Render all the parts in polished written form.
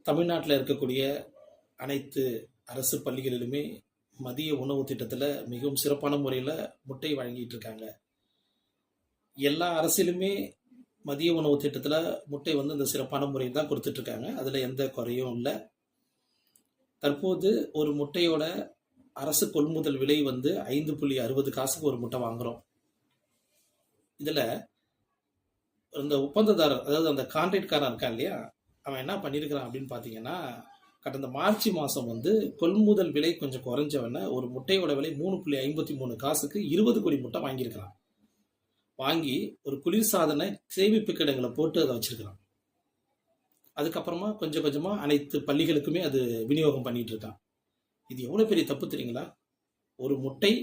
தமிழ்நாட்டில் இருக்கக்கூடிய அனைத்து அரசு பள்ளிகளிலுமே மதிய உணவு திட்டத்தில் மிகவும் சிறப்பான முறையில் முட்டை வழங்கிட்டு இருக்காங்க. எல்லா அரசிலுமே மதிய உணவு திட்டத்தில் முட்டை இந்த சிறப்பான முறையில் தான் கொடுத்துட்ருக்காங்க. அதில் எந்த குறையும் இல்லை. தற்போது ஒரு முட்டையோட அரசு கொள்முதல் விலை 5.60 காசுக்கு ஒரு முட்டை வாங்குகிறோம். இதில் இந்த ஒப்பந்ததாரர், அதாவது அந்த கான்ட்ராக்ட்காரன் இருக்கான் இல்லையா, அவன் என்ன பண்ணியிருக்கிறான் அப்படின்னு பார்த்தீங்கன்னா, கடந்த மார்ச் மாதம் கொள்முதல் விலை கொஞ்சம் குறைஞ்சவன ஒரு முட்டையோட விலை 3.53 காசுக்கு 20 கோடி முட்டை வாங்கியிருக்கிறான். வாங்கி ஒரு குளிர்சாதன சேமிப்பு கிடங்களை போட்டு அதை வச்சிருக்கிறான். அதுக்கப்புறமா கொஞ்சம் கொஞ்சமாக அனைத்து பள்ளிகளுக்குமே அது விநியோகம் பண்ணிட்டு இருக்கான். இது எவ்வளோ பெரிய தப்பு தெரியுங்களா? ஒரு முட்டை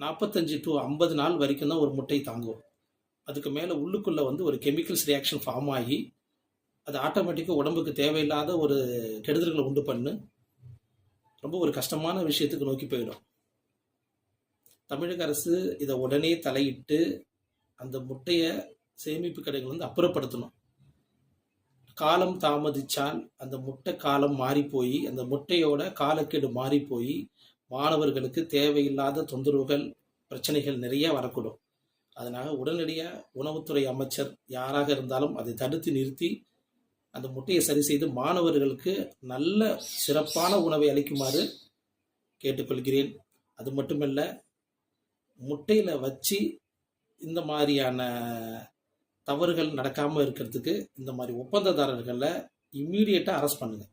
45 to 50 நாள் வரைக்கும் தான் ஒரு முட்டை தாங்கும். அதுக்கு மேலே உள்ளுக்குள்ளே ஒரு கெமிக்கல்ஸ் ரியாக்ஷன் ஃபார்ம் ஆகி அது ஆட்டோமேட்டிக்காக உடம்புக்கு தேவையில்லாத ஒரு கெடுதல்களை உண்டு பண்ணு ரொம்ப ஒரு கஷ்டமான விஷயத்துக்கு நோக்கி போயிடும். தமிழக அரசு இதை உடனே தலையிட்டு அந்த முட்டையை சேமிப்பு கடைகள் அப்புறப்படுத்தணும். காலம் தாமதிச்சால் அந்த முட்டை காலம் மாறி போய் அந்த முட்டையோட காலக்கெடு மாறி போய் மாணவர்களுக்கு தேவையில்லாத தொந்தரவுகள் பிரச்சனைகள் நிறைய வரக்கூடும். அதனால உடனடியாக உணவுத்துறை அமைச்சர் யாராக இருந்தாலும் அதை தடுத்து நிறுத்தி அந்த முட்டையை சரி செய்து மாணவர்களுக்கு நல்ல சிறப்பான உணவை அளிக்குமாறு கேட்டுக்கொள்கிறேன். அது மட்டுமல்ல, முட்டையில் வச்சு இந்த மாதிரியான தவறுகள் நடக்காமல் இருக்கிறதுக்கு இந்த மாதிரி ஒப்பந்ததாரர்களை இம்மீடியட்டாக அரெஸ்ட் பண்ணுங்கள்.